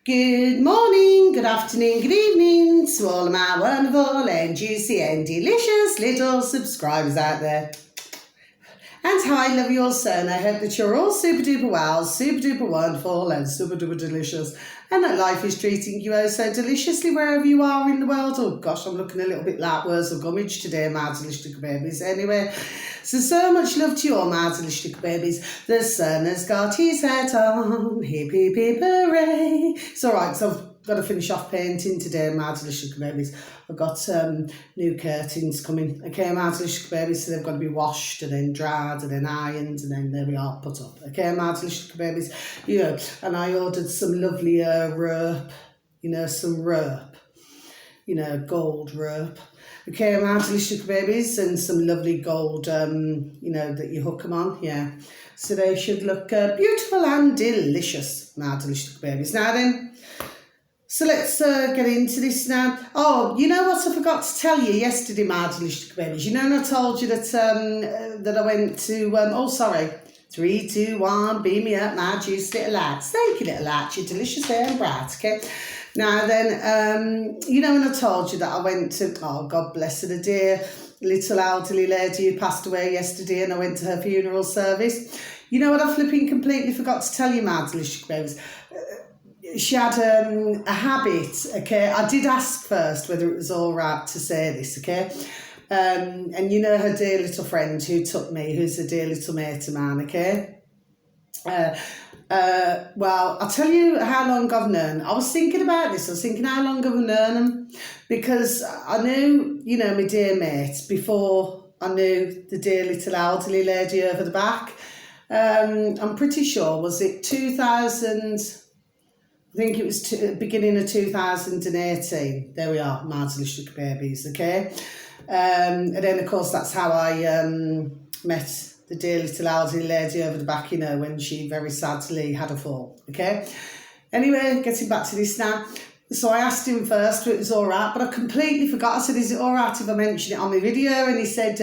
Good morning, good afternoon, good evening to all of my wonderful and juicy and delicious little subscribers out there. And how I love you all so, and I hope that you're all super duper well, super duper wonderful and super duper delicious, and that life is treating you oh so deliciously wherever you are in the world. Oh gosh, I'm looking a little bit like words of gummage today, my delicious babies. Anyway, so much love to you all, my delicious babies. The sun has got his hat on, hip hip hip hooray. It's all right, so I've got to finish off painting today, my delicious babies. I've got new curtains coming. Okay, my delicious babies, so they've got to be washed and then dried and then ironed and then there we are, put up. Okay, my delicious babies. And I ordered some lovely rope, some rope, gold rope. Okay, my delicious babies, and some lovely gold, that you hook them on, yeah. So they should look beautiful and delicious, my delicious babies. Now then, so let's get into this now. Oh, you know what I forgot to tell you yesterday, my delicious babies? And I told you that that I went to, 3, 2, 1, beam me up, my juicy little lads. Thank you, little lads, you're delicious and bright, okay? Now then, and I told you that I went to, oh, God bless her, the dear little elderly lady who passed away yesterday, and I went to her funeral service. You know what I flipping completely forgot to tell you, my delicious babies? She had a habit, okay? I did ask first whether it was all right to say this, okay? And her dear little friend who took me, who's a dear little mate of mine, okay? Well, I'll tell you how long I've known. I was thinking about this. I was thinking how long I've known them, because I knew, my dear mate before I knew the dear little elderly lady over the back. I'm pretty sure, was it 2000... I think it was beginning of 2018. There we are, my delicious babies, okay? And then, of course, that's how I met the dear little elderly lady over the back, when she very sadly had a fall, okay? Anyway, getting back to this now. So I asked him first if it was all right, but I completely forgot. I said, is it all right if I mention it on my video? And he said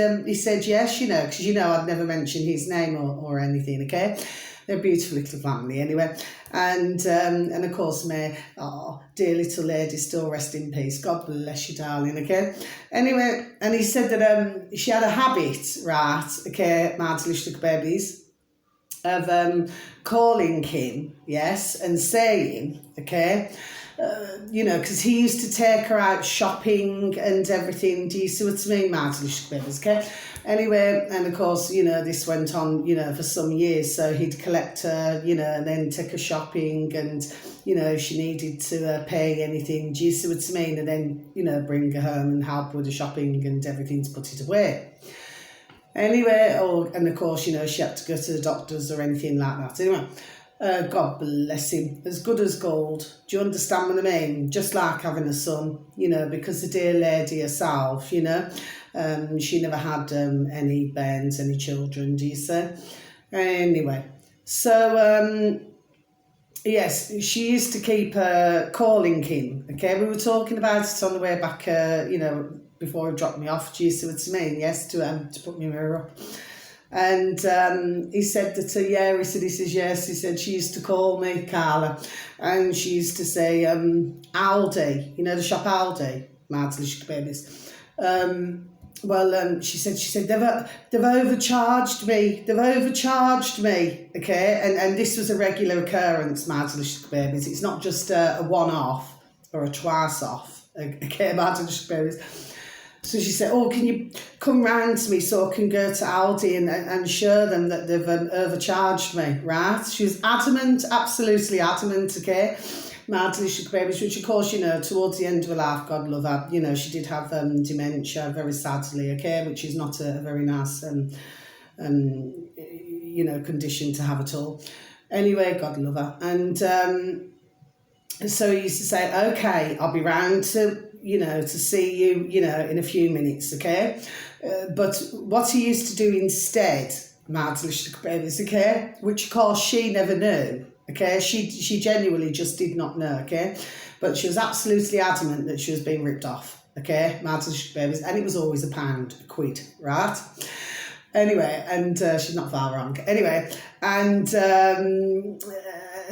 yes, because, I'd never mentioned his name or anything, okay? They're a beautiful little family anyway. And of course, May, dear little lady, still rest in peace. God bless you, darling, okay? Anyway, and he said that she had a habit, right, okay, my delicious babies, of calling him, yes, and saying, okay, because he used to take her out shopping and everything. Do you see what I mean, my delicious babies, okay? Anyway, and of course, this went on, for some years. So he'd collect her, and then take her shopping, and, if she needed to pay anything, do you see what I mean? And then, bring her home and help with the shopping and everything to put it away. Anyway, and of course, she had to go to the doctors or anything like that. Anyway, God bless him, as good as gold. Do you understand what I mean? Just like having a son, because the dear lady herself, she never had any bairns, any children, do you see? Anyway, so, yes, she used to keep calling him, okay? We were talking about it on the way back, before he dropped me off, do you see what I mean? Yes, to put my mirror up. And he said that, he says, yes, he said she used to call me Carla, and she used to say, Aldi, the shop Aldi, my delicious babies. She said, they've overcharged me, okay? And this was a regular occurrence, my delicious babies. It's not just a one-off or a twice-off, okay, my delicious babies. So she said, can you come round to me so I can go to Aldi and show them that they've overcharged me, right? She was adamant, absolutely adamant, okay? My delicious babies, which of course, towards the end of her life, God love her, she did have dementia, very sadly, okay, which is not a very nice, condition to have at all. Anyway, God love her. And so he used to say, okay, I'll be round to see you, in a few minutes, okay? But what he used to do instead, my delicious babies, okay, which of course she never knew, okay? She genuinely just did not know, okay? But she was absolutely adamant that she was being ripped off, okay? My delicious babies, and it was always £1, a quid, right? Anyway, and she's not far wrong. Anyway, and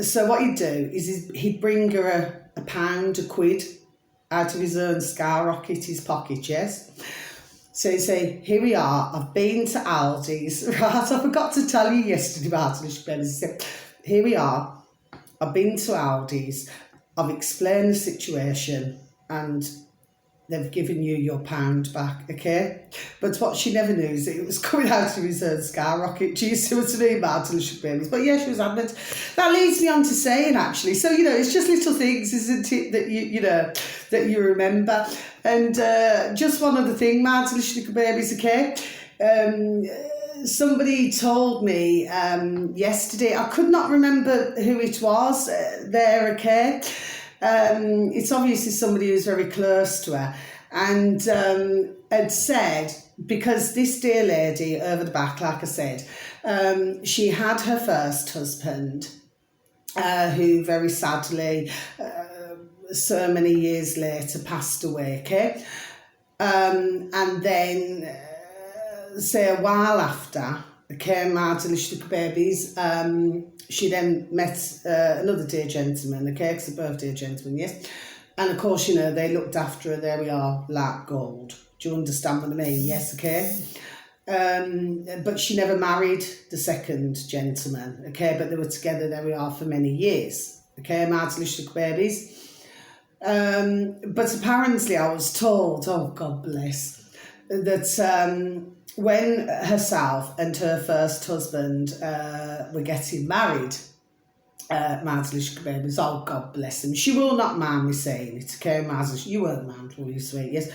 So what he'd do is he'd bring her a pound, a quid, out of his own skyrocket, his pocket, yes? So he'd say, here we are, I've been to Aldi's, right? I forgot to tell you yesterday about it. He said, here we are, I've been to Aldi's, I've explained the situation, and they've given you your pound back, okay? But what she never knew is that it was coming out of his own skyrocket. She used to me about babies. But yeah, she was adamant. That leads me on to saying, actually, so, it's just little things, isn't it, that that you remember. And just one other thing, Mad Little Babies, okay? Somebody told me yesterday, I could not remember who it was there, okay? It's obviously somebody who's very close to her, and had said, because this dear lady over the back, like I said, she had her first husband, who very sadly, so many years later, passed away, okay? And then, say a while after, came out to Little Babies, she then met another dear gentleman, okay, because they're both dear gentlemen, yes. And of course, they looked after her, there we are, like gold. Do you understand what I mean? Yes, okay. But she never married the second gentleman, okay, but they were together, there we are, for many years, okay, Mad Little Babies. But apparently I was told, oh God bless, that when herself and her first husband were getting married, Mad Little Babies, oh God bless him, she will not mind me saying it, okay, Mad, you weren't mind, will you, sweet, yes.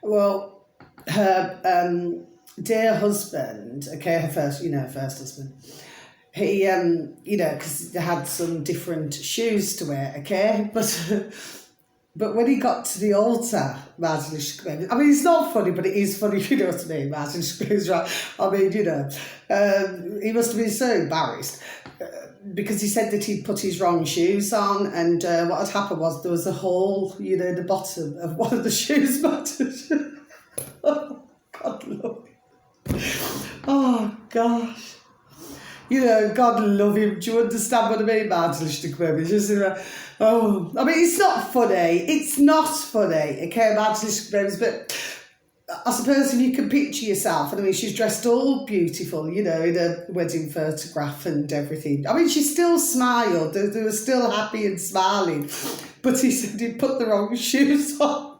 Well, her dear husband, okay, her first husband, he, because they had some different shoes to wear, okay, but when he got to the altar, Mad Little Babies, I mean, it's not funny, but it is funny, you know what I mean, Mad Little Babies, right? I mean, he must have been so embarrassed because he said that he'd put his wrong shoes on, and what had happened was there was a hole, in the bottom of one of the shoes buttons. Oh, God love him. Oh, gosh. God love him. Do you understand what I mean, Mad Little Babies? Oh, I mean, it's not funny. It's not funny, okay, Mad Little Babies, but I suppose if you can picture yourself, and I mean, she's dressed all beautiful, in a wedding photograph and everything. I mean, she still smiled. They were still happy and smiling, but he said he'd put the wrong shoes on.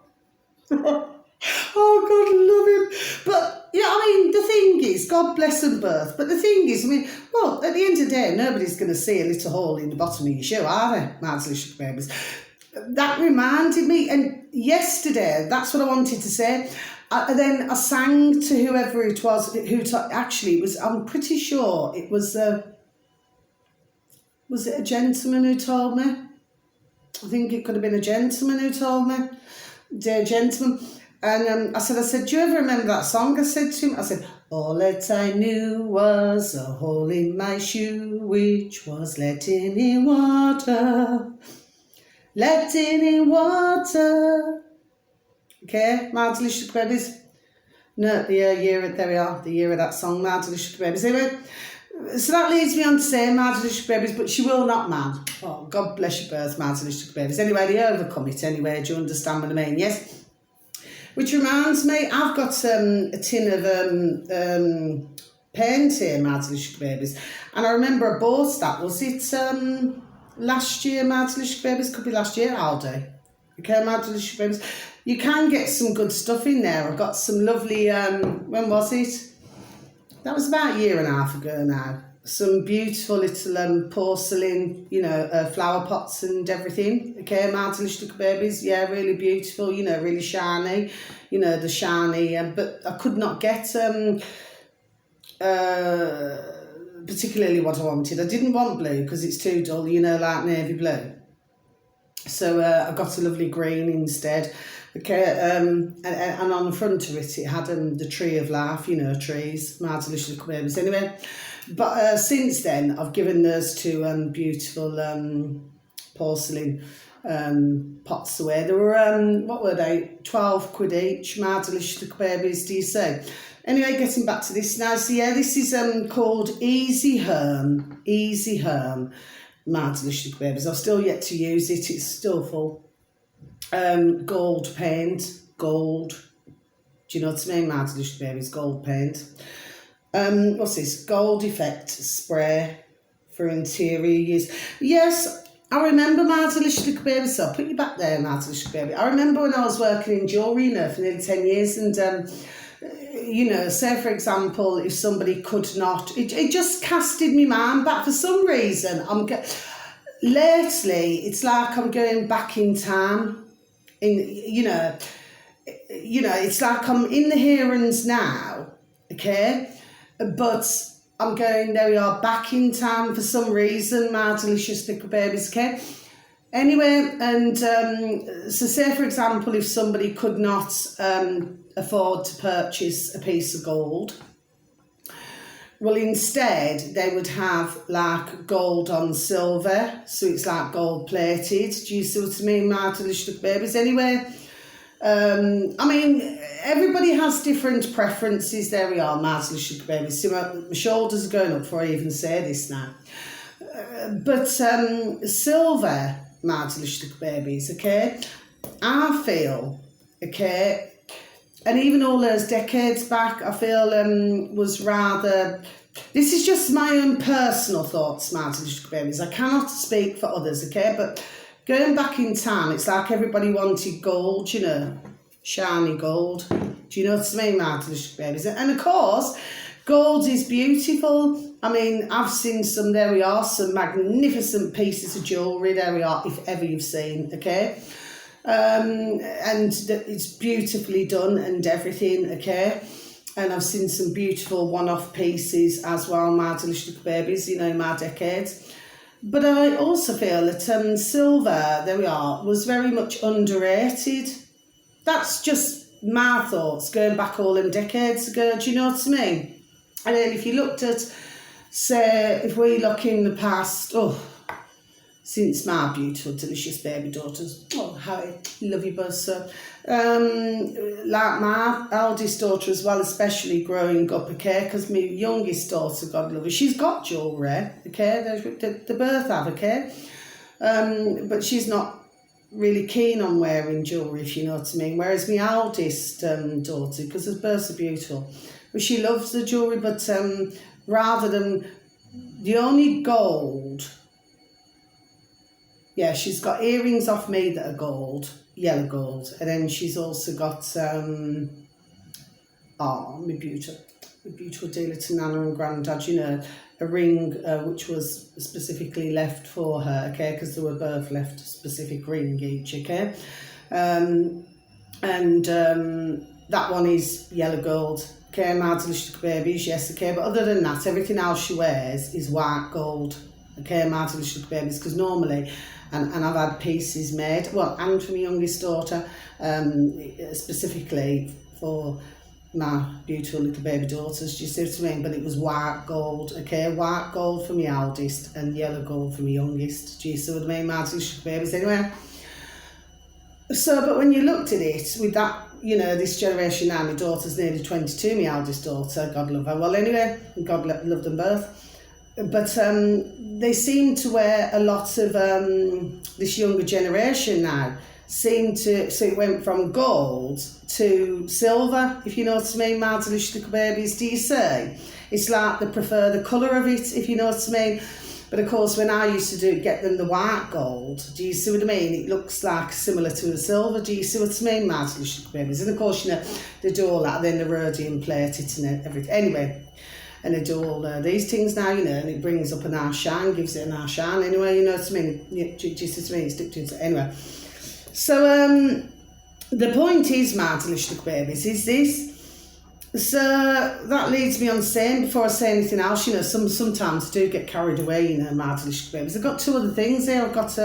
Oh, God love him. But, I mean, the thing is, God bless them both, but the thing is, I mean, well, at the end of the day, nobody's going to see a little hole in the bottom of your shoe, are they, Mad Little Babies? That reminded me, and yesterday, that's what I wanted to say. Then I sang to whoever it was, actually, it was, I'm pretty sure it was it a gentleman who told me? I think it could have been a gentleman who told me, dear gentleman. And I said, do you ever remember that song? I said to him, I said, all that I knew was a hole in my shoe, which was letting in water. Letting in water. Okay, Mad Little Babies. No, the year, there we are, the year of that song, Mad Little Babies. Anyway, so that leads me on to say Mad Little Babies, but she will not mad. Oh, God bless you both, Mad Little Babies. Anyway, they overcome it anyway, do you understand what I mean? Yes? Which reminds me, I've got a tin of paint here, Mad Little Babies. And I remember I bought that, was it last year, Mad Little Babies? Could be last year, Aldi. Okay, Mad Little Babies. You can get some good stuff in there. I've got some lovely, when was it? That was about a year and a half ago now. Some beautiful little porcelain, flower pots and everything. Okay, Mad Little Babies. Yeah, really beautiful, really shiny. The shiny, but I could not get particularly what I wanted. I didn't want blue because it's too dull, like navy blue. So I got a lovely green instead. Okay, and on the front of it, it had the tree of life, trees, Mad Little Babies. Anyway, but since then, I've given those two beautiful porcelain pots away. They were, what were they, 12 quid each, Mad Little Babies, do you say? Anyway, getting back to this now. So yeah, this is called Easy Home. Easy Home. mad delicious babies. I've still yet to use it. It's still full. Gold paint, gold. Do you know what I mean? Mad delicious babies, gold paint. What's this? Gold effect spray for interior use. Yes, I remember mad delicious baby. So I'll put you back there, mad delicious baby. I remember when I was working in jewellery, for nearly 10 years, and say for example, if somebody could not, it just casted me mind back for some reason. Lately, it's like I'm going back in time. It's like I'm in the here and now, okay? But I'm going, there we are, back in time for some reason, my delicious little babies, okay? Anyway, and so say for example, if somebody could not afford to purchase a piece of gold, well, instead they would have like gold on silver, so it's like gold plated. Do you see what I mean, my delicious babies? Anyway, everybody has different preferences. There we are, my delicious babies. See, my shoulders are going up before I even say this now. But silver, my delicious babies, okay, I feel, okay, and even all those decades back, I feel was rather, this is just my own personal thoughts, my delicious babies. I cannot speak for others, okay, but going back in time, it's like everybody wanted gold, shiny gold. Do you know what I mean, my delicious babies? And of course, gold is beautiful. I've seen some, there we are, some magnificent pieces of jewellery, there we are, if ever you've seen, okay? And it's beautifully done and everything, okay? And I've seen some beautiful one-off pieces as well, my delicious babies, my decades. But I also feel that silver, there we are, was very much underrated. That's just my thoughts, going back all them decades ago, do you know what I mean? And then if you looked at, say, if we look in the past, since my beautiful, delicious baby daughters, hi, love you both, so, like my eldest daughter as well, especially growing up, okay, because my youngest daughter, God love her, she's got jewellery, okay, the both have, okay, but she's not really keen on wearing jewellery, if you know what I mean, whereas my eldest daughter, because her both are beautiful, but she loves the jewellery, but rather than the only gold, yeah, she's got earrings off me that are gold, yellow gold, and then she's also got my beautiful dealer to Nana and Grandad, a ring which was specifically left for her, okay, because they were both left a specific ring each, okay, and that one is yellow gold, okay, my delicious babies, yes, okay, but other than that, everything else she wears is white gold, okay, my delicious babies, because normally, and I've had pieces made, well, and for my youngest daughter, specifically for my beautiful little baby daughters, do you see what I mean? But it was white gold, okay, white gold for my eldest and yellow gold for my youngest, do you see what I mean, my delicious babies, anyway. So, but when you looked at it with that, this generation now, my daughter's nearly 22, my eldest daughter, God love her, well anyway, God love them both. But they seem to wear a lot of, this younger generation now, so it went from gold to silver, if you know what I mean, my delicious little babies, do you see? It's like they prefer the colour of it, if you know what I mean. But of course, when I used to get them the white gold, do you see what I mean? It looks like similar to the silver, do you see what I mean, my delicious babies? And of course, they do all that, then the rhodium plate it and everything. Anyway. And they do all these things now, and it brings up a nice shine, gives it a nice shine. Anyway, you know what I mean? Do you see what I mean? Stick to it. Anyway. So, the point is, my delicious babies, is this. So, that leads me on saying, before I say anything else, sometimes I do get carried away, my delicious babies. I've got two other things here. I've got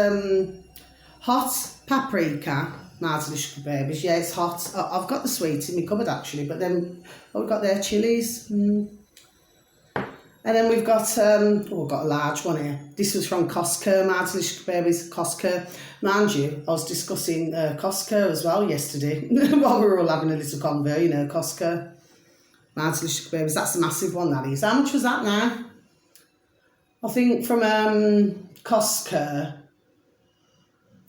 hot paprika, my delicious babies. Yeah, it's hot. I've got the sweet in my cupboard, actually, but then we've got their chilies. And then we've got, we've got a large one here. This was from Costco, my delicious babies, Costco. Mind you, I was discussing Costco as well yesterday, while we were all having a little convo, Costco. My delicious babies, that's a massive one, that is. How much was that now? I think from Costco.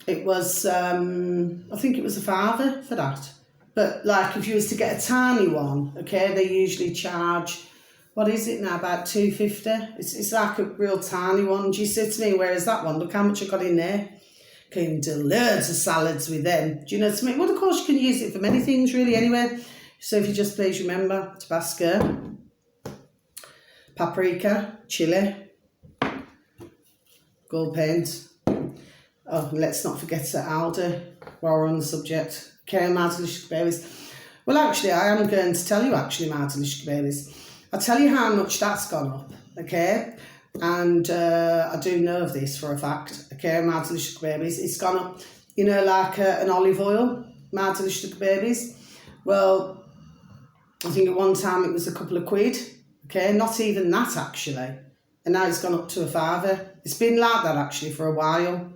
It was, I think it was a £5 for that. But like if you was to get a tiny one, okay, they usually charge, what is it now, about £2.50? It's like a real tiny one. Do you say to me, where is that one? Look how much I got in there. Can do loads of salads with them. Do you know what I mean? Well, of course, you can use it for many things, really, anyway. So if you just please remember, Tabasco, paprika, chili, gold paint. Oh, let's not forget Aldi, while we're on the subject. Okay, my delicious berries. Well, actually, I am going to tell you, my delicious berries. I'll tell you how much that's gone up, okay? And I do know of this for a fact, okay, my delicious berries. It's gone up, you know, like an olive oil, my delicious berries. Well, I think at one time it was a couple of quid, okay? Not even that, actually. And now it's gone up to a £5. It's been like that, actually, for a while.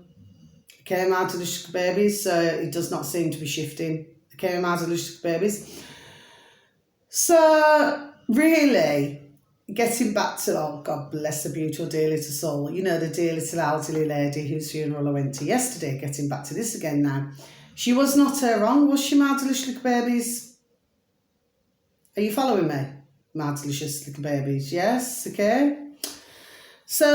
Okay, my delicious babies, so it does not seem to be shifting. Okay, my delicious babies. So, really, getting back to, oh, God bless the beautiful dear little soul. You know, the dear little elderly lady whose funeral I went to yesterday, getting back to this again now. She was not wrong, was she, my delicious little babies? Are you following me, my delicious little babies? Yes, okay. So,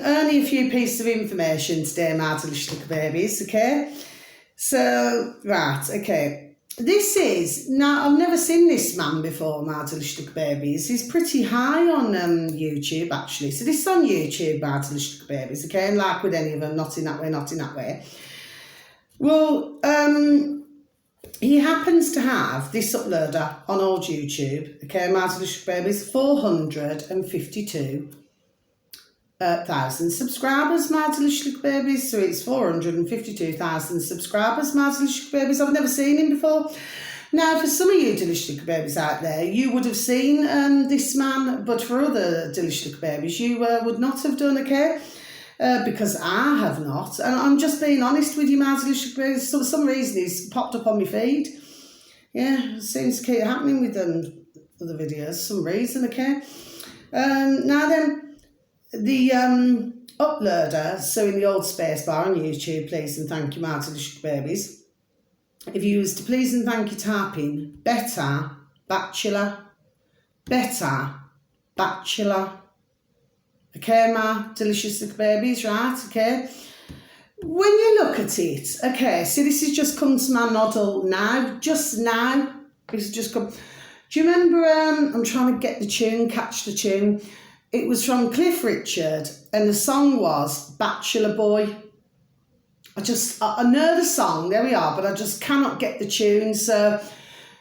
only a few pieces of information today, my delicious little babies, okay? So, right, okay. This is, now, I've never seen this man before, my delicious little babies. He's pretty high on YouTube, actually. So, this is on YouTube, my delicious little babies, okay? And like with any of them, not in that way, not in that way. Well, he happens to have this uploader on old YouTube, okay, my delicious babies, 452 1,000 subscribers, my delicious little babies. So it's 452,000 subscribers, my delicious little babies. I've never seen him before. Now, for some of you delicious little babies out there, you would have seen this man, but for other delicious little babies, you would not have done, okay? Because I have not. And I'm just being honest with you, my delicious little babies. For some reason, he's popped up on my feed. Yeah, it seems to keep happening with other videos, some reason, okay? Now then, the uploader, so in the old space bar on YouTube, please and thank you, my delicious babies. If you was to please and thank you type in better bachelor, okay, my delicious little babies, right, okay. When you look at it, okay, see, this has just come to my noddle now, just now, this has just come. Do you remember, I'm trying to get the tune, catch the tune. It was from Cliff Richard, and the song was Bachelor Boy. I know the song, there we are, but I just cannot get the tune, so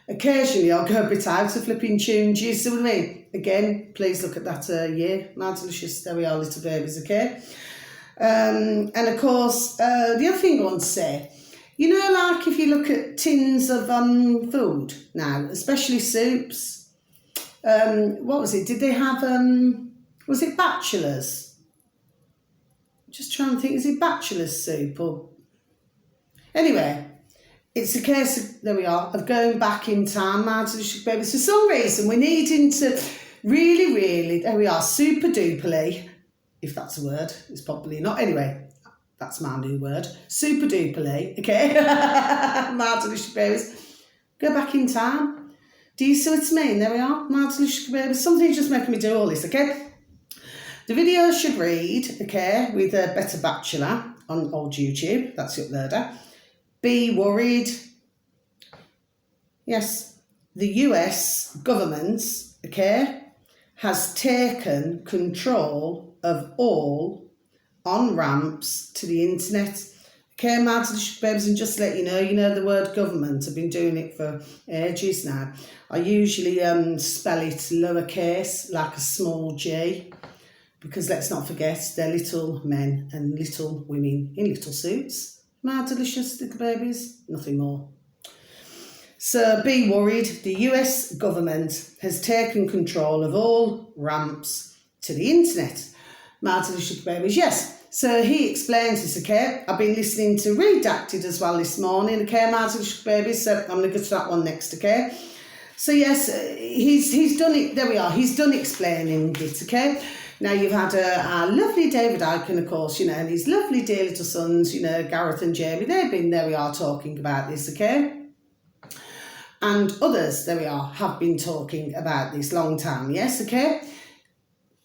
occasionally I'll go a bit out of flipping tune. Do you see what I mean? Again, please look at that my delicious, there we are, little babies, okay? And of course, the other thing I want to say, you know, like if you look at tins of food now, especially soups, what was it? Did they have, was it Bachelor's? Just trying to think, is it Bachelor's soup or... Anyway, it's a case of, there we are, of going back in time, my delicious babies. For some reason, we're needing to really, there we are, super duperly, if that's a word, it's probably not. Anyway, that's my new word, super duperly, okay? My delicious babies. Go back in time. Do you see what I mean? There we are, my delicious babies. Something's just making me do all this, okay? The video should read, okay, with a better bachelor on old YouTube. That's the uploader. Be worried. Yes, the US government, okay, has taken control of all on-ramps to the internet. Okay, my delicious babies, and just to let you know the word government, I've been doing it for ages now. I usually spell it lowercase, like a small g. Because let's not forget, they're little men and little women in little suits. My delicious little babies, nothing more. So be worried, the US government has taken control of all ramps to the internet. My delicious babies, yes. So he explains this, okay. I've been listening to Redacted as well this morning, okay, my delicious babies. So I'm going to go to that one next, okay. So yes, he's done it, there we are, he's done explaining it, okay. Now you've had our lovely David Icon, of course, and his lovely dear little sons, Gareth and Jamie. They've been, there we are, talking about this, okay? And others, there we are, have been talking about this long time, yes, okay?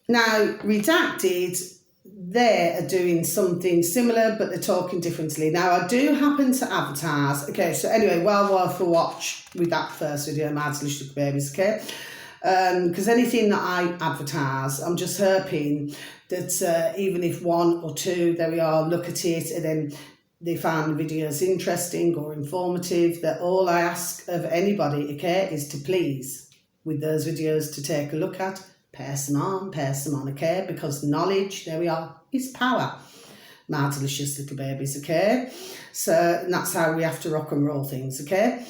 Now, Redacted, they are doing something similar, but they're talking differently. Now, I do happen to advertise, okay, so anyway, well worth a watch with that first video, Mad Delicious Babies, okay? Because anything that I advertise, I'm just hoping that even if one or two, there we are, look at it and then they find the videos interesting or informative, that all I ask of anybody, okay, is to please, with those videos to take a look at, pass them on, okay, because knowledge, there we are, is power. My delicious little babies, okay? So that's how we have to rock and roll things, okay?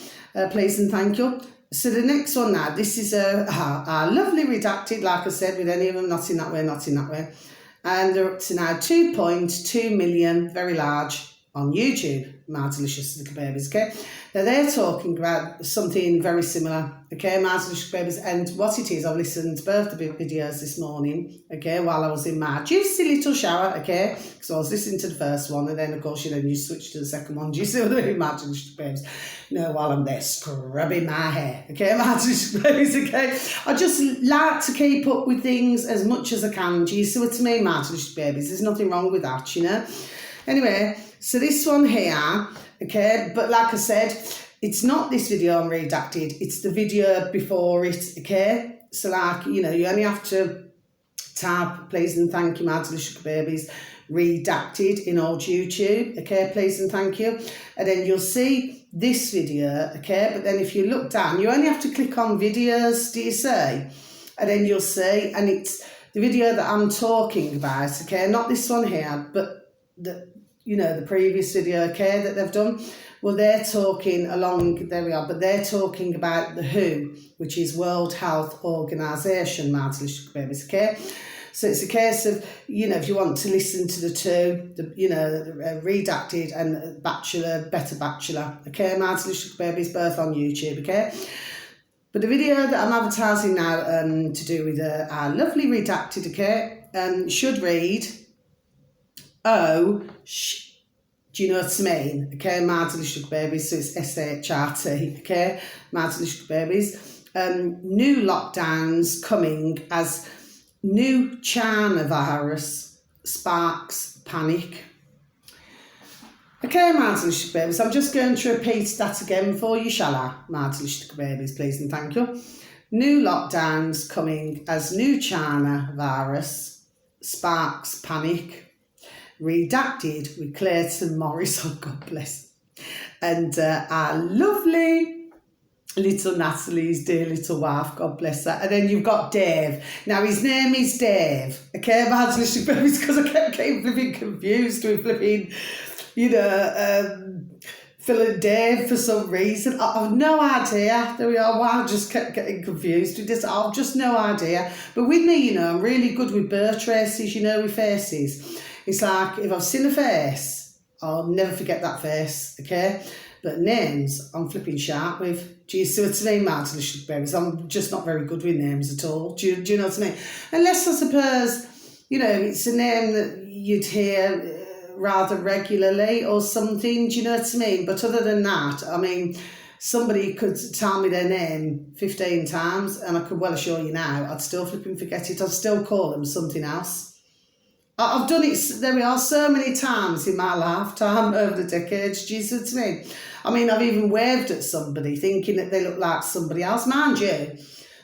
Please and thank you. So the next one now, this is our lovely Redacted, like I said, with any of them, not in that way. And they're up to now 2.2 million, very large, on YouTube, My Delicious Little Babies, okay? Now they're talking about something very similar, okay, My Delicious Babies, and what it is, I've listened to both the videos this morning, okay, while I was in my juicy little shower, okay, because I was listening to the first one, and then, of course, you switch to the second one. Do you see what I mean, My Delicious Babies? While I'm there scrubbing my hair, okay, My Delicious Babies, okay? I just like to keep up with things as much as I can. Do you see what I mean, My Delicious Babies? There's nothing wrong with that, Anyway, so this one here, okay, but like I said, it's not this video on Redacted, it's the video before it, okay? So like, you only have to type, please and thank you, My Delicious Babies, Redacted in old YouTube, okay, please and thank you. And then you'll see this video, okay, but then if you look down, you only have to click on videos, do you see? And then you'll see, and it's the video that I'm talking about, okay, not this one here, but the previous video, okay, that they've done. Well, they're talking along, there we are, but they're talking about the WHO, which is World Health Organization, My Delicious Babies, okay? So it's a case of, if you want to listen to the two, the Redacted and Bachelor, Better Bachelor, okay, My Delicious Babies, both on YouTube, okay? But the video that I'm advertising now to do with our lovely Redacted, okay, should read, do you know what I mean? Okay, My Delicious Babies, so it's SHRT, okay, My Delicious Babies. New lockdowns coming as new China virus sparks panic. Okay, My Delicious Babies, I'm just going to repeat that again for you, shall I? My Delicious Babies, please and thank you. New lockdowns coming as new China virus sparks panic. Redacted with Clayton Morris, oh God bless, and our lovely little Natalie's dear little wife, God bless her. And then you've got Dave. Now his name is Dave, okay, my delicious babies, because I kept getting flipping confused with flipping, Phil and Dave for some reason. I've no idea. There we are. Why I just kept getting confused with this. I've just no idea. But with me, I'm really good with birth traces, with faces. It's like, if I've seen a face, I'll never forget that face, okay? But names, I'm flipping sharp with. Do you see what I mean, my delicious babies? I'm just not very good with names at all. Do you know what I mean? Unless, I suppose, it's a name that you'd hear rather regularly or something, do you know what I mean? But other than that, somebody could tell me their name 15 times and I could well assure you now, I'd still flipping forget it. I'd still call them something else. I've done it, there we are, so many times in my lifetime over the decades, do you see what I mean? I've even waved at somebody thinking that they look like somebody else. Mind you,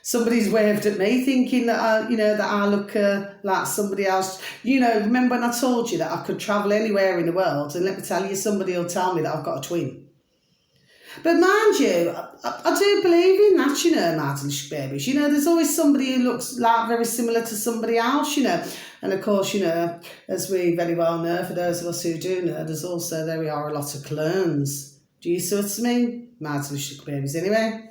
somebody's waved at me thinking that I look like somebody else. Remember when I told you that I could travel anywhere in the world, and let me tell you, somebody will tell me that I've got a twin. But mind you, I do believe in that, my delicious babies. There's always somebody who looks like very similar to somebody else, And of course, as we very well know, for those of us who do know, there's also, there we are, a lot of clones. Do you see what I mean? My delicious babies, anyway.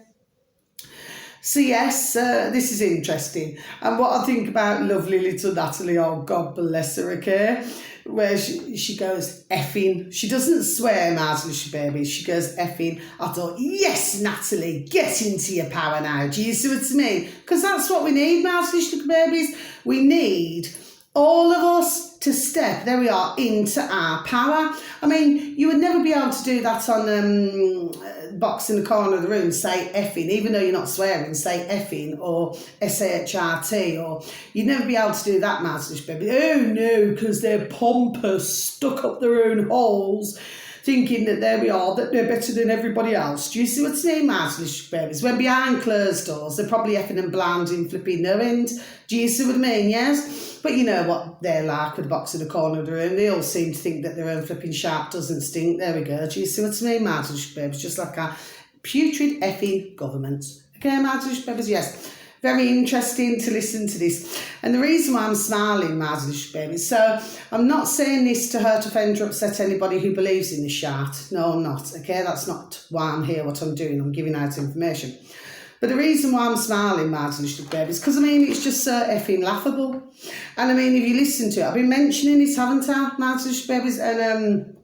So yes, this is interesting. And what I think about lovely little Natalie, oh God bless her, okay? Where she goes effing. She doesn't swear, Martha baby. She goes effing. I thought, yes, Natalie, get into your power now. Do you see what I mean? Because that's what we need, Martha babies. We need all of us to step, there we are, into our power. I mean, you would never be able to do that on box in the corner of the room, say effing, even though you're not swearing, say effing or S-H-R-T, or you'd never be able to do that, Martha baby. Oh no, because they're pompous, stuck up their own holes, thinking that there we are, that they're better than everybody else. Do you see what's name, Martha babies? When behind closed doors, they're probably effing and blinding, flipping no end. Do you see what I mean? Yes? But you know what they're like with the box in the corner of the room. They all seem to think that their own flipping sharp doesn't stink. There we go. Do you see what I mean, Martha babies? Just like our putrid effing government. Okay, Martha babies? Yes. Very interesting to listen to this. And the reason why I'm smiling, Martha babies, so I'm not saying this to hurt, offend, or upset anybody who believes in the shart. No, I'm not. Okay, that's not why I'm here, what I'm doing. I'm giving out information. But the reason why I'm smiling, Martin babies, because I mean, it's just so effing laughable. And I mean, if you listen to it, I've been mentioning it, haven't I, Martin babies? And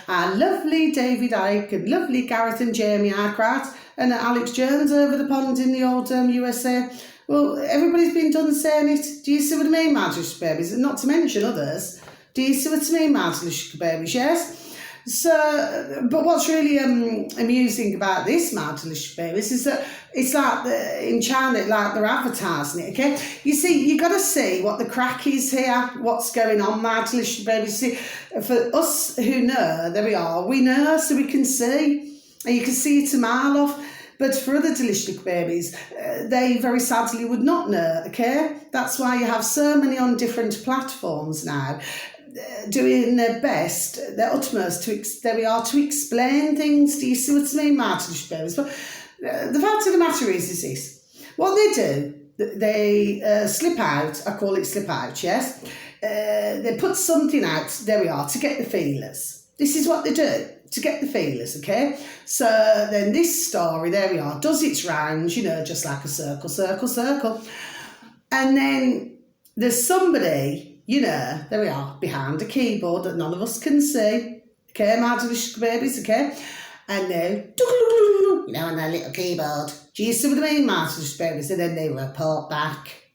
our lovely David Icke and lovely Gareth and Jamie Arkwright and Alex Jones over the pond in the old USA. Well, everybody's been done saying it. Do you see what I mean, Martin babies? And not to mention others. Do you see what I mean, Martin babies? Yes? So, but what's really amusing about this Martin babies is that it's like in China, like they're advertising it, okay? You see, you got to see what the crack is here, what's going on, Martin babies. See, for us who know, there we are, we know so we can see, and you can see it a mile off. But for other delicious babies, they very sadly would not know, okay? That's why you have so many on different platforms now, doing their best, their utmost to explain things. Do you see what I mean, Martin babies? But the fact of the matter is this: what they do, they slip out. I call it slip out. Yes, they put something out. There we are, to get the feelers. This is what they do to get the feelers. Okay, so then this story, there we are, does its rounds. You know, just like a circle, circle, circle, and then there's somebody. You know, there we are, behind a keyboard that none of us can see. Okay, Martin babies, okay? And now, you know, on their little keyboard. Do you see what I mean, Martin babies? And then they report back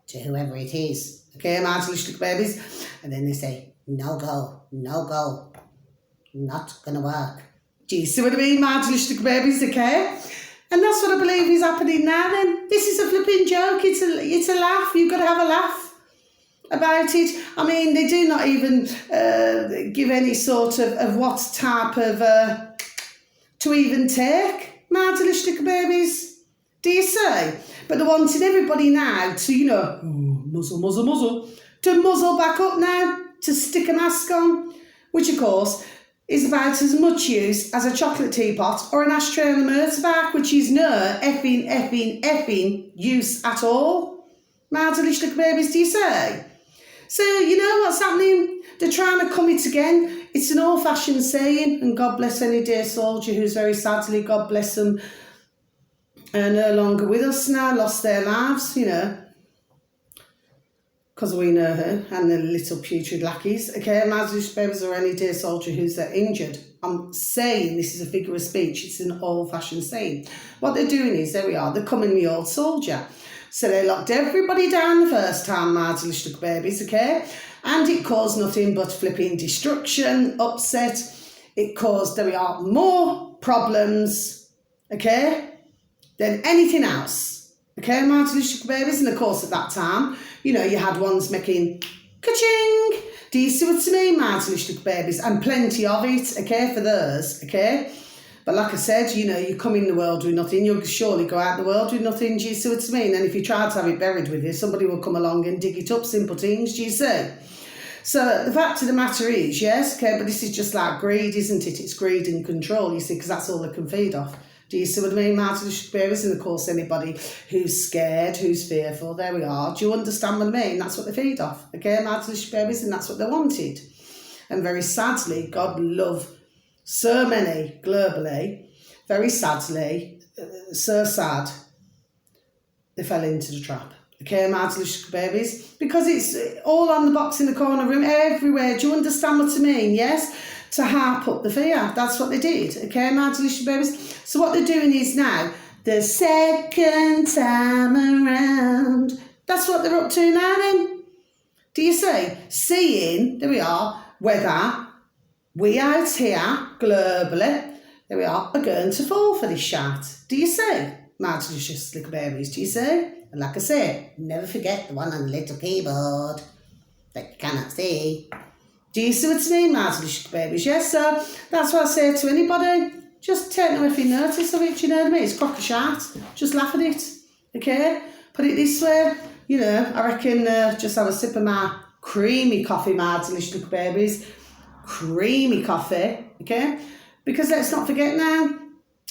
to whoever it is. Okay, Martin babies? And then they say, no go, not gonna work. Do you see what I mean, Martin babies, okay? And that's what I believe is happening now then. This is a flipping joke, it's a laugh, you've got to have a laugh about it. I mean, they do not even give any sort of what type of to even take, Mardelistic babies. Do you say? But they're wanting everybody now to, you know, muzzle, to muzzle back up now, to stick a mask on, which of course is about as much use as a chocolate teapot or an ashtray on a motorbike, which is no effing use at all. Mardelistic babies, do you say? So, you know what's happening? They're trying to come it again. It's an old-fashioned saying, and God bless any dear soldier who's very sadly, God bless them, no longer with us now, lost their lives, you know, because we know her and the little putrid lackeys, okay, Mazlish babies or any dear soldier who's injured. I'm saying this is a figure of speech. It's an old-fashioned saying. What they're doing is, there we are, they're coming the old soldier. So they locked everybody down the first time, Mardelistic babies, okay? And it caused nothing but flipping destruction, upset. It caused, there we are, more problems, okay, than anything else. Okay, Mardelistic babies? And of course, at that time, you know, you had ones making ka-ching. Do you see what I mean, Mardelistic babies? And plenty of it, okay, for those, okay? But like I said, you know, you come in the world with nothing, you'll surely go out the world with nothing, do you see what I mean? And if you try to have it buried with you, somebody will come along and dig it up, simple things, do you see? So the fact of the matter is, yes, okay, but this is just like greed, isn't it? It's greed and control, you see, because that's all they can feed off. Do you see what I mean, Martin Bearers? And of course, anybody who's scared, who's fearful, there we are. Do you understand what I mean? That's what they feed off, okay, Martin Bearers, and that's what they wanted. And very sadly, God love so many globally, very sadly, so sad, they fell into the trap. Okay, my delicious babies, because it's all on the box in the corner room, everywhere. Do you understand what I mean? Yes, to harp up the fear. That's what they did. Okay, my delicious babies. So what they're doing is now the second time around. That's what they're up to now. Then, do you see? Seeing, there we are, whether we out here globally, there we are going to fall for this shot. Do you see, my delicious little babies? Do you see? And like I say, never forget the one on the little keyboard that you cannot see. Do you see what I mean, my delicious babies? Yes, so that's what I say to anybody. Just take no effing notice of it, you know what I mean? It's crock a shot. Just laugh at it, okay? Put it this way, you know, I reckon just have a sip of my creamy coffee, my delicious little babies. Creamy coffee, okay? Because let's not forget now,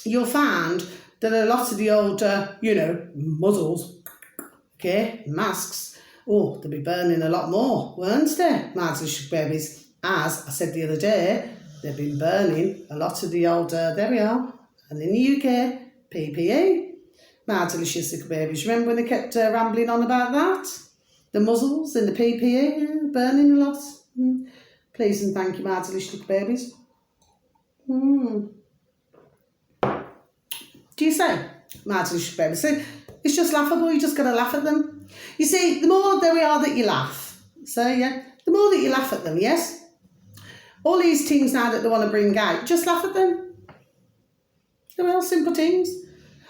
you'll find that a lot of the older, you know, muzzles, okay, masks, oh, they'll be burning a lot more, won't they, my delicious babies? As I said the other day, they've been burning a lot of the older, there we are, and in the UK, PPE, my delicious little babies. Remember when they kept rambling on about that? The muzzles and the PPE, yeah, burning a lot. Please and thank you, my delicious little babies. Do you say, my delicious babies? See, it's just laughable, you just got to laugh at them. You see, the more there we are that you laugh, so yeah, the more that you laugh at them, yes? All these things now that they want to bring out, just laugh at them. They're all simple things.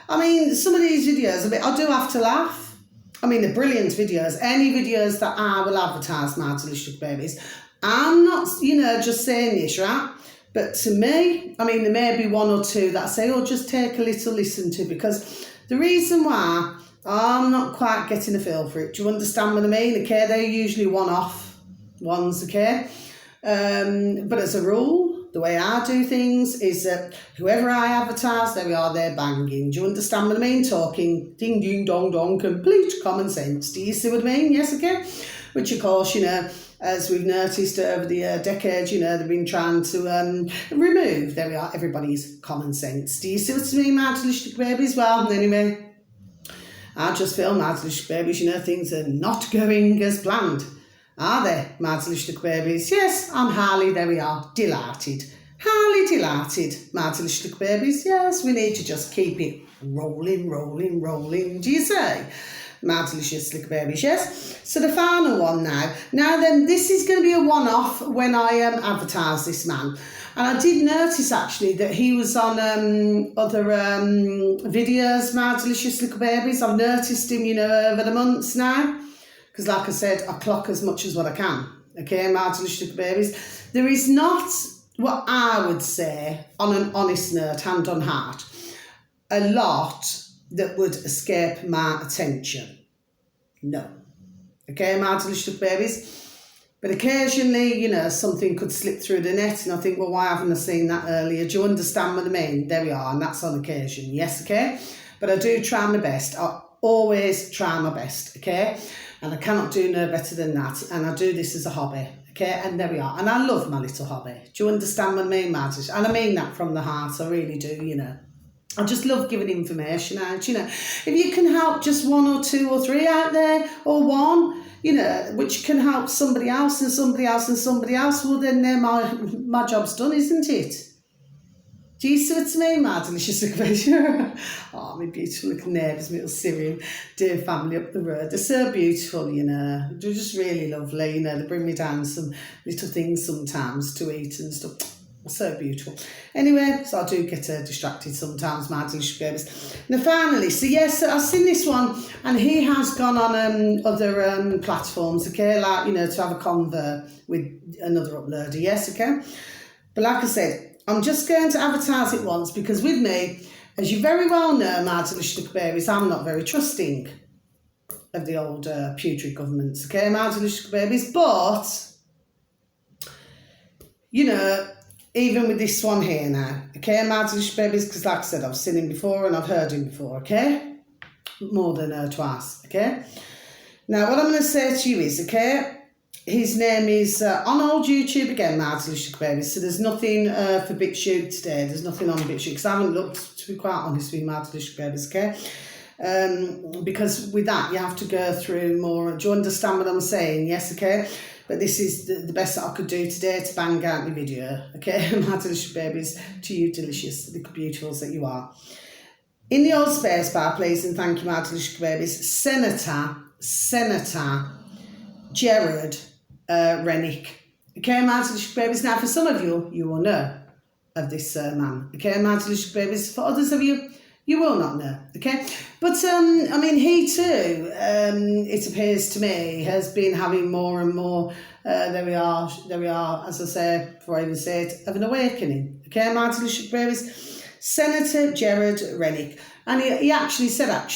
I mean, some of these videos, I do have to laugh. I mean, they're brilliant videos. Any videos that I will advertise, my delicious babies, I'm not, you know, just saying this, right? But to me, I mean, there may be one or two that I say, oh, just take a little listen to, because the reason why I'm not quite getting a feel for it, do you understand what I mean? Okay, they're usually one-off ones, okay? But as a rule, the way I do things is that whoever I advertise, there we are, they're banging. Do you understand what I mean? Talking ding, ding, dong, dong, complete common sense. Do you see what I mean? Yes, okay? Which, of course, you know, as we've noticed over the decades, you know, they've been trying to remove, there we are, everybody's common sense. Do you see what I mean, my delicious babies? Well, anyway, I just feel, my delicious babies, you know, things are not going as planned. Are they, my delicious babies? Yes, I'm highly, there we are, delighted. Highly delighted, my delicious babies. Yes, we need to just keep it rolling, rolling, rolling. Do you say? My delicious little babies, yes? So the final one now. Now then, this is going to be a one-off when I advertise this man. And I did notice, actually, that he was on other videos, my delicious little babies. I've noticed him, you know, over the months now. Because, like I said, I clock as much as what I can. Okay, my delicious little babies. There is not, what I would say, on an honest note, hand on heart, a lot that would escape my attention. No. Okay, my delicious babies. But occasionally, you know, something could slip through the net and I think, well, why haven't I seen that earlier? Do you understand what I mean? There we are, and that's on occasion. Yes, okay? But I do try my best. I always try my best, okay? And I cannot do no better than that. And I do this as a hobby, okay? And there we are. And I love my little hobby. Do you understand what I mean, Madge? And I mean that from the heart. I really do, you know. I just love giving information out, you know. If you can help just one or two or three out there, or one, you know, which can help somebody else and somebody else and somebody else, well, then my job's done, isn't it? Do you see what I mean, my delicious little oh, my beautiful little neighbours, my little Syrian dear family up the road. They're so beautiful, you know. They're just really lovely, you know. They bring me down some little things sometimes to eat and stuff. So beautiful. Anyway, so I do get distracted sometimes, my delicious babies. Now finally, so yes, I've seen this one and he has gone on other platforms, okay, like, you know, to have a convo with another uploader, yes, okay? But like I said, I'm just going to advertise it once because with me, as you very well know, my delicious babies, I'm not very trusting of the old putrid governments, okay, my delicious babies, but, you know, even with this one here now, okay, my delicious babies, because like I said, I've seen him before and I've heard him before, okay? More than twice, okay? Now, what I'm going to say to you is, okay, his name is on old YouTube again, my delicious babies, so there's nothing for BitChute today, there's nothing on BitChute, because I haven't looked, to be quite honest with you, my delicious babies, okay? because with that you have to go through more. Do you understand what I'm saying? Yes, okay. But this is the best that I could do today to bang out my video, okay? My delicious babies, to you delicious, little beautifuls that you are. In the old space bar, please, and thank you, my delicious babies, Senator Gerard Rennick. Okay, my delicious babies. Now, for some of you, you will know of this man. Okay, my delicious babies. For others of you, you will not know. Okay, but I mean, he too, it appears to me, has been having more and more. There we are. As I say, before I even say it, of an awakening. Okay, my delicious babies. Senator Gerard Rennick, and he actually said that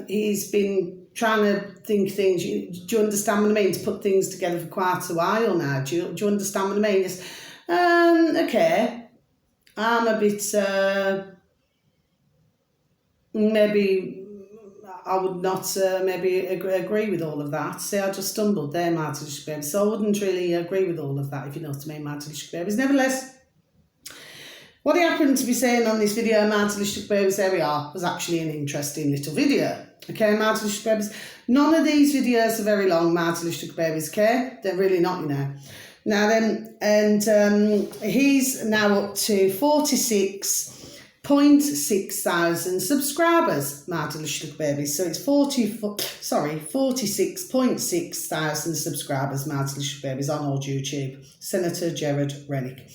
he's been trying to think things. Do you understand what I mean? To put things together for quite a while now. Do you understand what I mean? Yes. Okay. I'm a bit. Maybe I would not maybe agree with all of that. See, I just stumbled there, my delicious babies. So I wouldn't really agree with all of that, if you know what I mean, my delicious babies. Nevertheless, what he happened to be saying on this video, my delicious babies, there we are, was actually an interesting little video. Okay, my delicious babies. None of these videos are very long, my delicious babies, okay? They're really not, you know. Now then, and he's now up to 46.6 thousand subscribers, my delicious babies. So it's 46.6 thousand subscribers, my delicious babies, on old YouTube. Senator Gerard Rennick.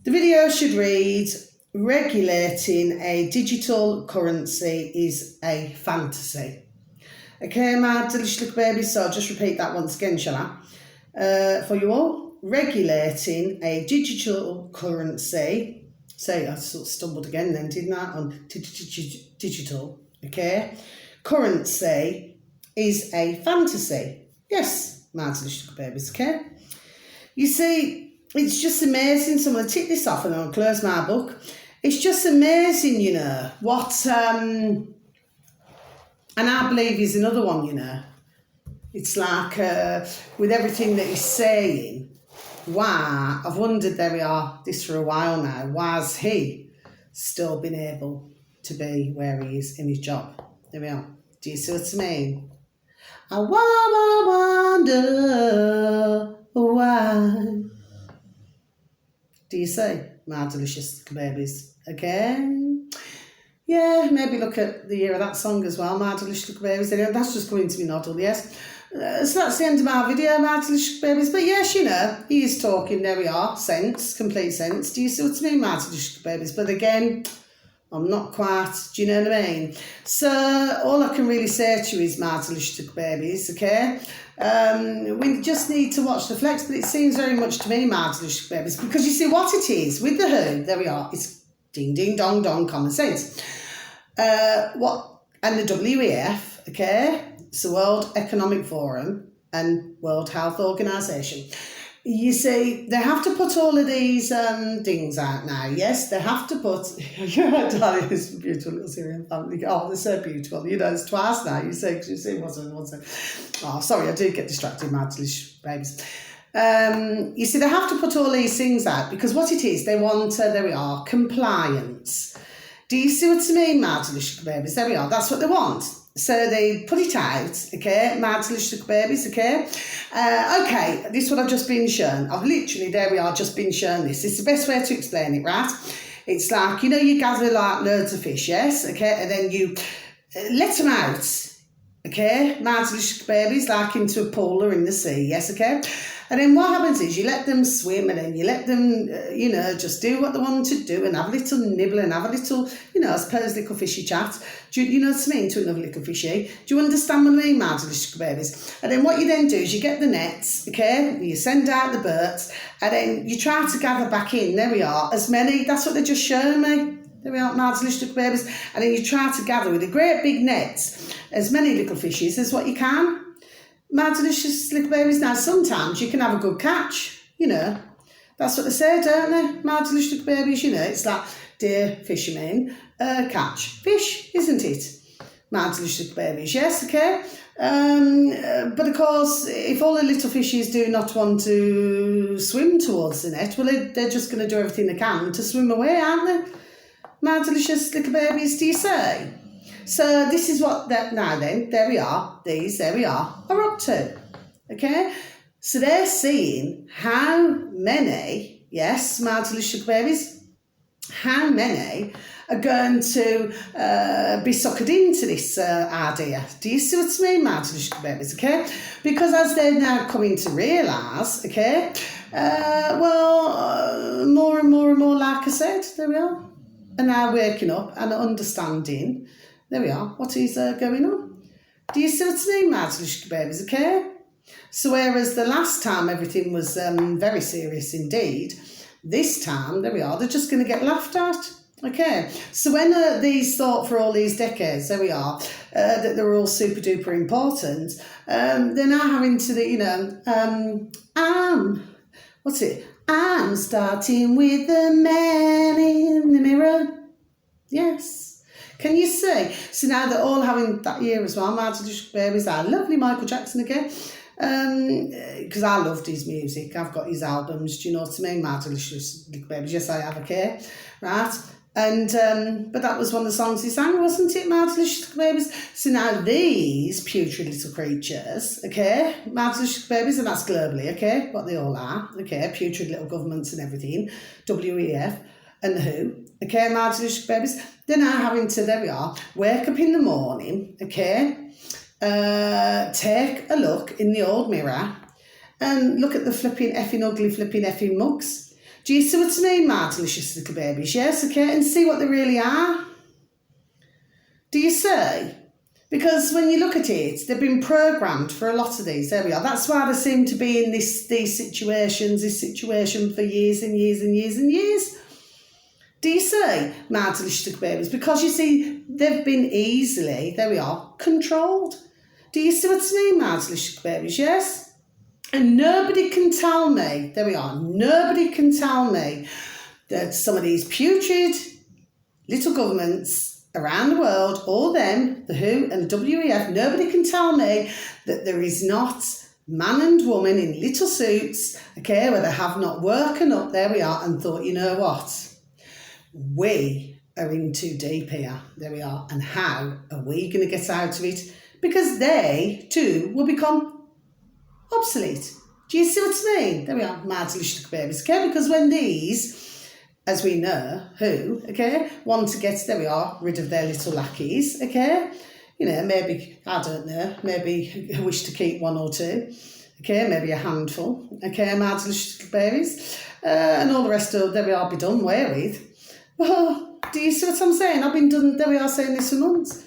The video should read, regulating a digital currency is a fantasy. Okay, my delicious little babies, so I'll just repeat that once again, shall I? For you all, regulating a digital currency. Say, I sort of stumbled again then, didn't I? On digital, okay? Currency is a fantasy. Yes, my delicious little babies, okay? You see, it's just amazing. So I'm going to tick this off and I'll close my book. It's just amazing, you know, what, and I believe he's another one, you know. It's like, with everything that he's saying, why, I've wondered, there we are, this for a while now, why has he still been able to be where he is in his job? There we are. Do you see what I mean? I wonder why. Do you see, my delicious babies? Again, yeah, maybe look at the year of that song as well, my delicious babies. Anyway, that's just going to be noddle, yes. So that's the end of my video, my delicious babies. But yes, you know, he is talking, there we are, sense, complete sense. Do you see what I mean, my delicious babies? But again, I'm not quite, do you know what I mean? So all I can really say to you is, my delicious babies, okay? We just need to watch the flex, but it seems very much to me, my delicious babies, because you see what it is with the who, there we are, it's ding ding dong dong common sense. And the WEF, okay, it's the World Economic Forum and World Health Organization. You see, they have to put all of these things out now. Yes, they have to put. Darling, this beautiful little Syrian family. Oh, they're so beautiful. You know, it's twice now. You see, what's it? Oh, sorry, I do get distracted, my delicious babies. You see, they have to put all these things out because what it is, they want. There we are, compliance. Do you see what I mean, my delicious babies? There we are. That's what they want. So they put it out, okay, my delicious babies, okay. Okay, this is what I've just been shown. I've literally, there we are, just been shown this. It's the best way to explain it, right? It's like, you know, you gather like loads of fish, yes, okay, and then you let them out, okay, my delicious babies, like into a pool or in the sea, yes, okay. And then what happens is you let them swim and then you let them, you know, just do what they want to do and have a little nibble and have a little, you know, I suppose little fishy chat. Do you know what I mean, to another little fishy? Do you understand what I mean, my delicious babies? And then what you then do is you get the nets, okay, you send out the birds and then you try to gather back in, there we are, as many, that's what they're just showing me. There we are, my delicious babies. And then you try to gather with a great big net as many little fishes as what you can. My delicious little babies. Now, sometimes you can have a good catch, you know. That's what they say, don't they? My delicious little babies, you know. It's like, dear fishermen, catch fish, isn't it? My delicious little babies, yes, okay. But of course, if all the little fishes do not want to swim towards the net, well, they're just going to do everything they can to swim away, aren't they? My delicious little babies, do you say? So this is what that now then, there we are up to. Okay? So they're seeing how many, yes, marginally sugar babies, how many are going to be suckered into this idea. Do you see what I mean, marginally sugar babies, okay? Because as they're now coming to realise, okay, more and more and more, like I said, there we are, are now waking up and understanding, there we are, what is going on. Do you see what I mean, marginally sugar babies, okay? So whereas the last time everything was very serious indeed, this time, there we are, they're just going to get laughed at. Okay, so when these thought for all these decades, there we are, that they were all super duper important, they're now having to, I'm starting with the man in the mirror. Yes. Can you see? So now they're all having that year as well. Marginally sugar babies, our lovely Michael Jackson again. Because I loved his music. I've got his albums, do you know what I mean? Marginally sugar babies, yes I have, okay? Right? And but that was one of the songs he sang, wasn't it? Marginally sugar babies. So now these putrid little creatures, okay? Marginally sugar babies, and that's globally, okay? What they all are, okay? Putrid little governments and everything. WEF and the WHO. Okay, marginally sugar babies, they're now having to, there we are, wake up in the morning, okay, take a look in the old mirror and look at the flipping effing ugly flipping effing mugs. Do you see what I mean, marginally little babies? Yes, okay, and see what they really are. Do you see? Because when you look at it, they've been programmed for a lot of these. There we are. That's why they seem to be in this situation for years and years and years and years. Do you see, marginally sugar babies? Because you see, they've been easily, there we are, controlled. Do you see what I mean, marginally sugar babies? Yes? And nobody can tell me, there we are, nobody can tell me that some of these putrid little governments around the world, all them, the WHO and the WEF, nobody can tell me that there is not man and woman in little suits, okay, where they have not woken up, there we are, and thought, you know what? We are in too deep here, there we are, and how are we going to get out of it? Because they, too, will become obsolete. Do you see what I mean? There we are, marginally sugar babies, okay? Because when these, as we know, who, okay, want to get, there we are, rid of their little lackeys, okay? You know, maybe, I don't know, maybe wish to keep one or two, okay, maybe a handful, okay, marginally sugar babies, and all the rest of, there we are, be done with. Well, do you see what I'm saying? I've been done, there we are, saying this for months.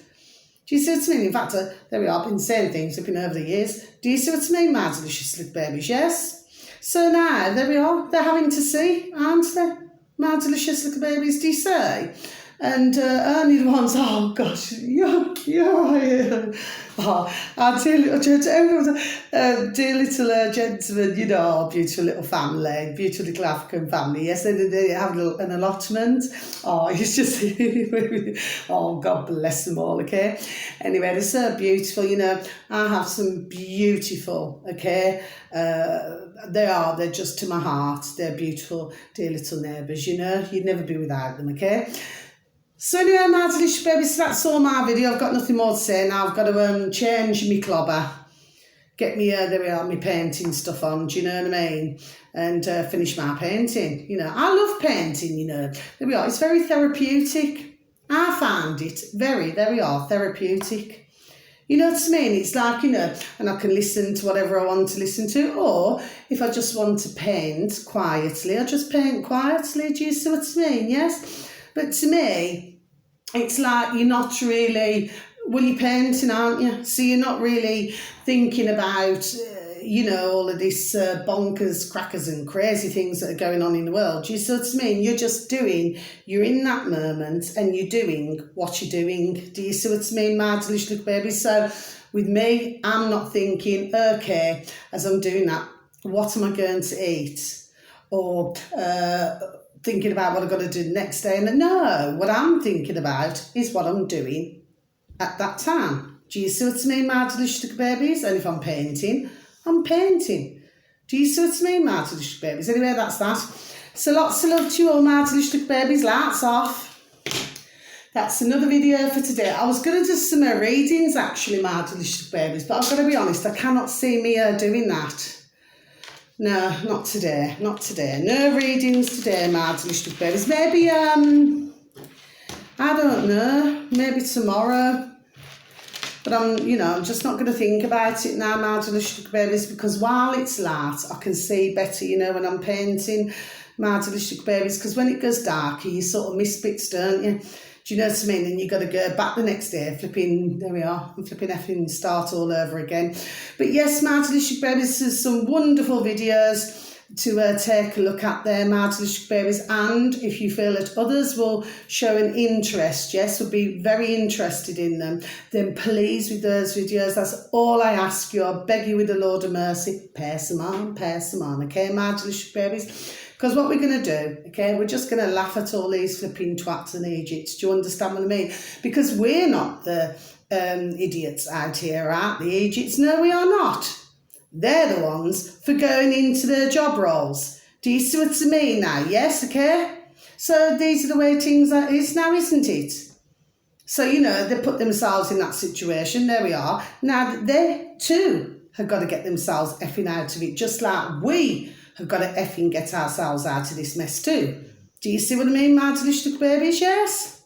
Do you see what I mean? In fact, there we are, I've been saying things up in over the years. Do you see what I mean, marginally little babies? Yes? So now, there we are, they're having to see, aren't they? Marginally little babies, do you say? And only the ones, oh gosh, you're our dear little gentleman, you know, our beautiful little family, beautiful little African family. Yes, they have an allotment. Oh, it's just, oh, God bless them all, okay? Anyway, they're so beautiful, you know. I have some beautiful, okay? They're just to my heart. They're beautiful, dear little neighbours, you know. You'd never be without them, okay? So anyway, marginally sugar babies, that's all my video. I've got nothing more to say now. I've got to change my clobber, get me, there we are, my painting stuff on, do you know what I mean? And finish my painting, you know. I love painting, you know. There we are, it's very therapeutic. I find it very, there we are, therapeutic. You know what I mean? It's like, you know, and I can listen to whatever I want to listen to, or if I just want to paint quietly, I just paint quietly. Do you see what I mean? Yes? But to me, it's like you're not really, well, you're painting, aren't you? So you're not really thinking about, you know, all of this bonkers, crackers and crazy things that are going on in the world. Do you see what I mean? You're just doing, you're in that moment and you're doing what you're doing. Do you see what I mean, marginally little baby? So with me, I'm not thinking, okay, as I'm doing that, what am I going to eat? Or thinking about what I've got to do the next day. And no, what I'm thinking about is what I'm doing at that time. Do you see what I mean, marginally little babies? And if I'm painting, I'm painting. Do you see what I mean, marginally little babies? Anyway, that's that. So lots of love to you all, marginally little babies. Lights off. That's another video for today. I was going to do some readings actually, my delicious babies, but I've got to be honest, I cannot see me doing that. No, not today, not today. No readings today, my delicious babies. Maybe, I don't know, maybe tomorrow. But I'm just not going to think about it now, my delicious babies, because while it's light, I can see better, when I'm painting my delicious babies, because when it goes darker, you sort of miss bits, don't you? Do you know what I mean? And you've got to go back the next day, there we are, I'm flipping effing start all over again. But yes, my delicious babies, there's some wonderful videos to take a look at there, my delicious babies. And if you feel that others will show an interest, yes, will be very interested in them, then please, with those videos, that's all I ask you. I beg you with the Lord of mercy, pass them on, okay, my delicious babies? Because what we're going to do, okay, we're just going to laugh at all these flipping twats in Egypt. Do you understand what I mean? Because we're not the idiots out here, aren't the Egypts? No, we are not. They're the ones for going into their job roles. Do you see what I mean now? Yes, okay? So these are the way things is now, isn't it? So, they put themselves in that situation. There we are. Now, they too have got to get themselves effing out of it, just like we have got to effing get ourselves out of this mess too. Do you see what I mean, my delicious babies? Yes?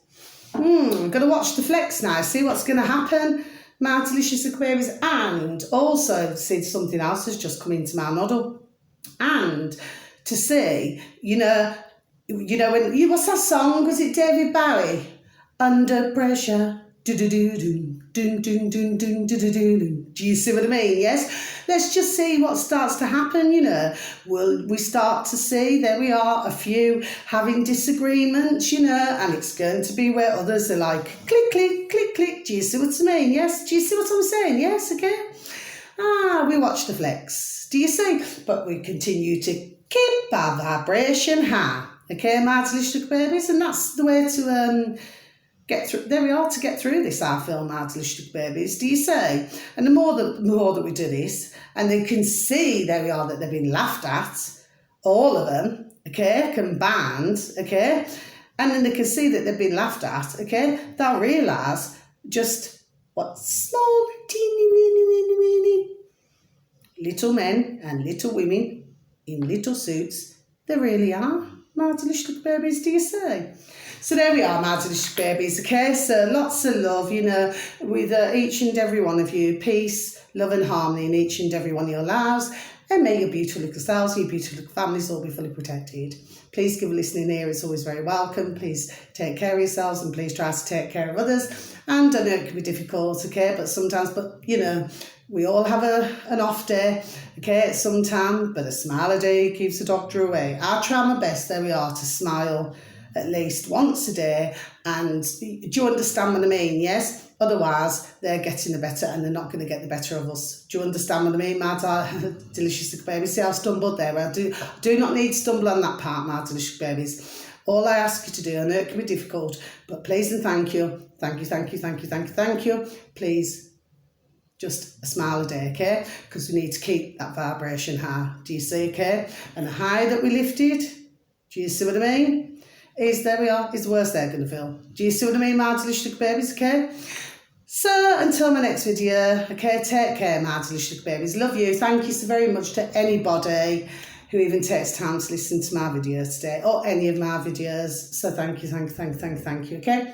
I've got to watch the flex now, see what's going to happen, my delicious babies. And also, see, something else has just come into my noddle. And to see, when what's that song? Was it David Bowie? Under pressure. Do do do do do do do do do do. Do you see what I mean? Yes. Let's just see what starts to happen. Will we start to see? There we are, a few having disagreements. And it's going to be where others are like click click click click. Do you see what I mean? Yes. Do you see what I'm saying? Yes. Okay. We watch the flex. Do you see? But we continue to keep our vibration high. Okay, my delicious babies, and that's the way to get through. There we are, to get through this, I feel, my delicious babies. Do you say? And the more that we do this, and they can see, there we are, that they've been laughed at, all of them, okay, combined, okay, and then they can see that they've been laughed at, okay, they'll realise just what small, teeny, weeny little men and little women in little suits they really are, my delicious babies. Do you say? So there we are, my delicious babies, okay? So lots of love, with each and every one of you. Peace, love and harmony in each and every one of your lives. And may your beautiful little selves, your beautiful little families all be fully protected. Please give a listening ear. It's always very welcome. Please take care of yourselves and please try to take care of others. And I know it can be difficult, okay? But sometimes, we all have an off day, okay, at some time. But a smile a day keeps the doctor away. I try my best, there we are, to smile at least once a day. And do you understand what I mean? Yes? Otherwise, they're getting the better and they're not going to get the better of us. Do you understand what I mean, my delicious babies? See, I stumbled there. I do not need to stumble on that part, my delicious babies. All I ask you to do, I know it can be difficult, but please and thank you. Thank you, thank you, thank you, thank you, thank you. Please, just a smile a day, okay? Because we need to keep that vibration high. Do you see, okay? And the higher that we lifted, do you see what I mean? There we are, is the worst they're going to feel. Do you see what I mean, my delicious babies, okay? So, until my next video, okay, take care, my delicious babies. Love you. Thank you so very much to anybody who even takes time to listen to my videos today, or any of my videos. So thank you, okay?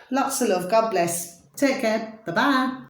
Lots of love. God bless. Take care. Bye-bye.